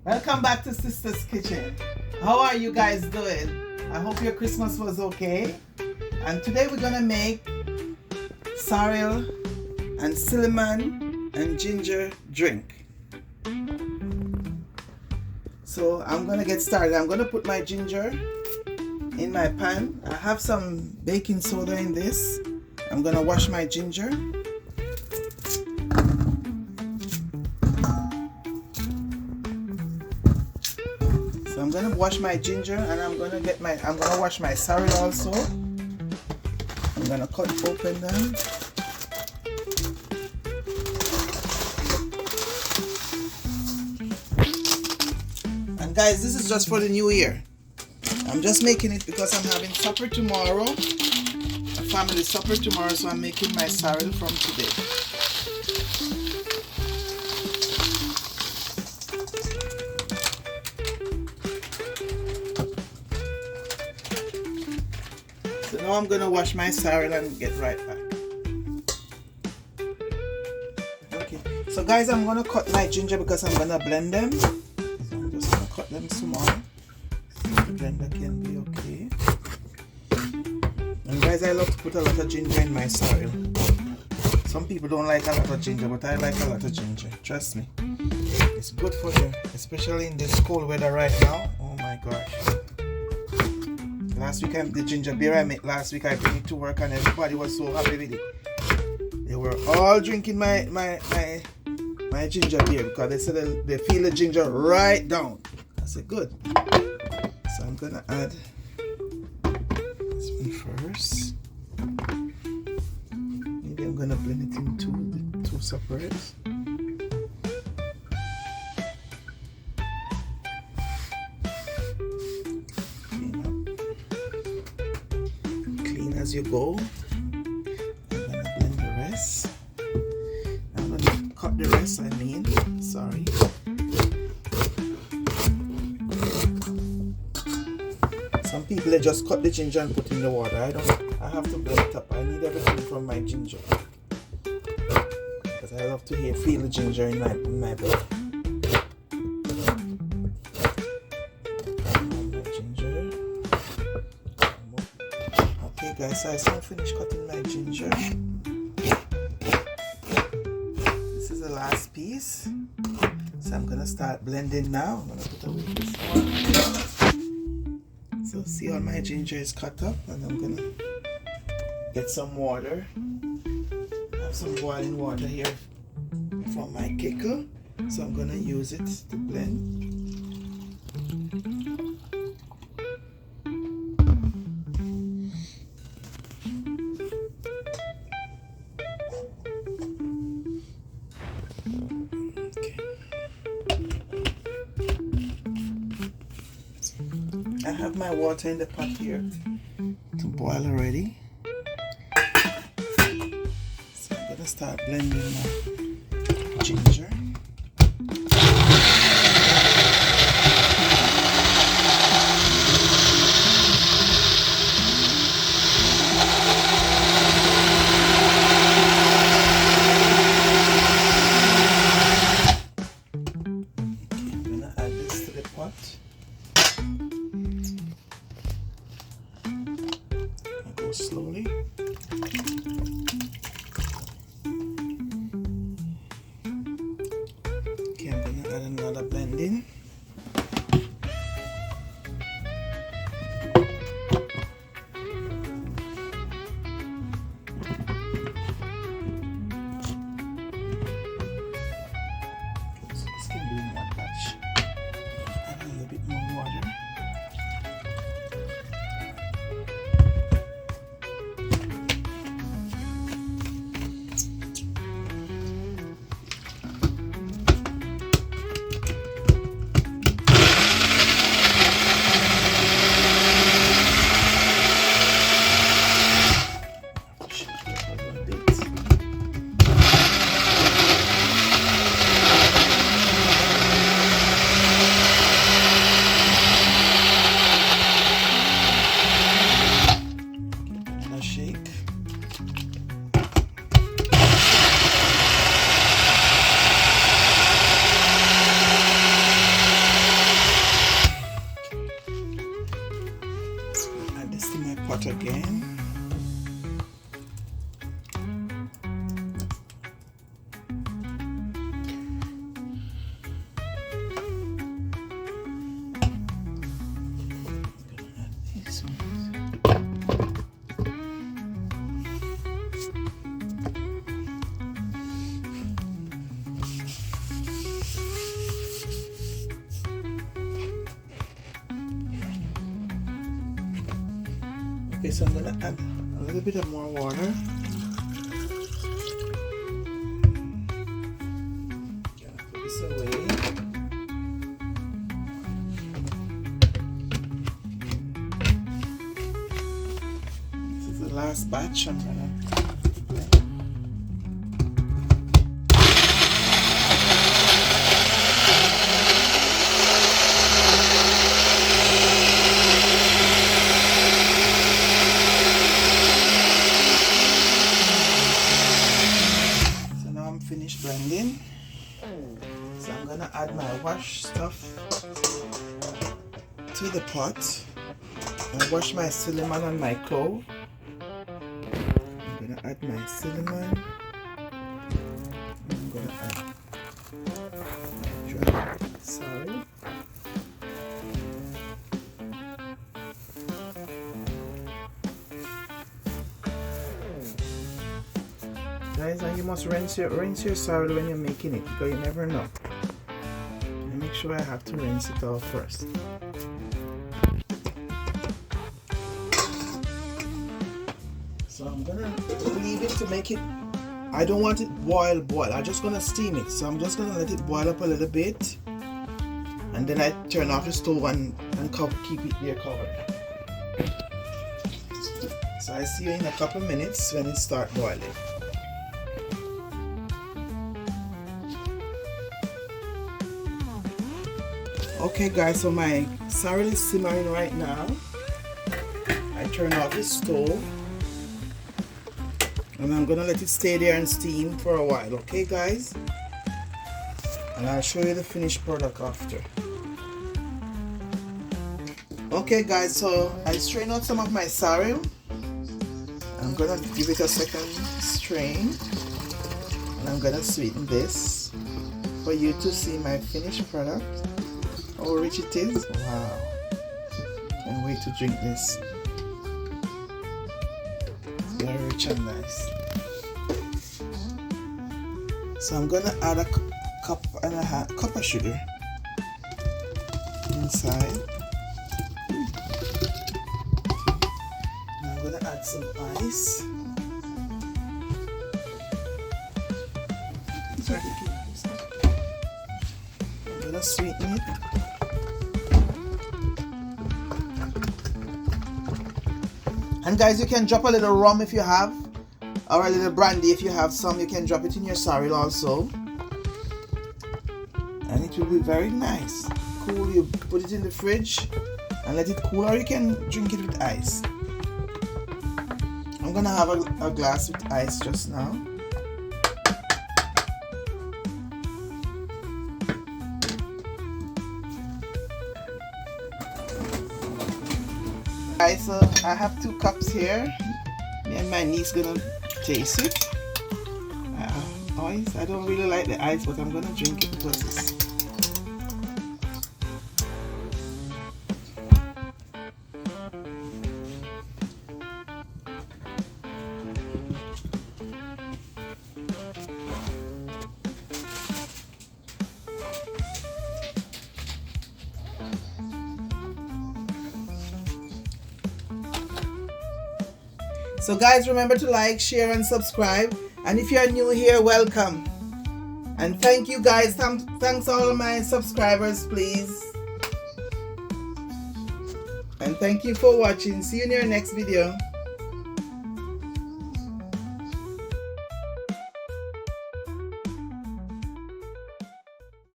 Welcome back to Sister's Kitchen. How are you guys doing? I hope your Christmas was okay. And today we're gonna make sorrel and cinnamon and ginger drink. So I'm gonna get started. I'm gonna put my ginger in my pan. I have some baking soda in this. I'm gonna wash my ginger. So I'm gonna wash my ginger and I'm gonna wash my sorrel also. I'm gonna cut open them. And guys, this is just for the new year. I'm just making it because I'm having supper tomorrow. A family supper tomorrow, so I'm making my sorrel from today. So now I'm gonna wash my sorrel and get right back. Okay, so guys, I'm gonna cut my ginger because I'm gonna blend them. So I'm just gonna cut them small. The blender can be okay. And guys, I love to put a lot of ginger in my sorrel. Some people don't like a lot of ginger, but I like a lot of ginger. Trust me. It's good for you, especially in this cold weather right now. Oh my gosh. Last week, the ginger beer I made last week, I bring it to work and everybody was so happy with it. They were all drinking my ginger beer because they said they feel the ginger right down. I said, good. So I'm gonna add this one first. Maybe I'm gonna blend it into the two separates. As you go, I'm gonna blend the rest. I'm gonna cut the rest, sorry. Some people, they just cut the ginger and put in the water. I have to blend it up. I need everything from my ginger. Because I love to feel the ginger in my blood. Okay guys, so I soon finished cutting my ginger. This is the last piece. So I'm gonna start blending now. I'm gonna put away this one. So see, all my ginger is cut up and I'm gonna get some water. I have some boiling water here from my kettle. So I'm gonna use it to blend. I have my water in the pot here to boil already. So I'm gonna start blending my ginger. I'm gonna add this to the pot. Slowly. Okay, I'm gonna add another blending. This can be in one batch. Add a little bit pot again. Okay, so I'm gonna add a little bit of more water. Gonna put this away. This is the last batch I'm gonna blend. Finished blending, so I'm gonna add my wash stuff to the pot. I wash my cinnamon and my clove. I'm gonna add my cinnamon. I'm gonna add my dried sorrel. Guys, and you must rinse your sorrel when you're making it, because you never know. I make sure I have to rinse it all first. So I'm gonna leave it to make it. I don't want it boil. I'm just gonna steam it. So I'm just gonna let it boil up a little bit, and then I turn off the stove and keep it there covered. So I see you in a couple of minutes when it starts boiling. Okay guys, so my sorrel is simmering right now. I turn off the stove and I'm gonna let it stay there and steam for a while, okay guys? And I'll show you the finished product after. Okay guys, so I strain out some of my sorrel. I'm gonna give it a second strain and I'm gonna sweeten this for you to see my finished product. How rich it is. Wow. Can't wait to drink this. It's very rich and nice. So I'm gonna add a cup and a half cup of sugar inside. Now I'm gonna add some ice. I'm gonna sweeten it. And guys, you can drop a little rum if you have, or a little brandy if you have some. You can drop it in your sorrel also, and it will be very nice. Cool. You put it in the fridge and let it cool, or you can drink it with ice. I'm gonna have a glass with ice just now. Guys, so I have 2 cups here. Me and my niece gonna taste it. Ice. I don't really like the ice, but I'm gonna drink it because it's. So guys, remember to like, share and subscribe, and if you are new here, welcome, and thank you guys. Thanks all my subscribers, please, and thank you for watching. See you in your next video.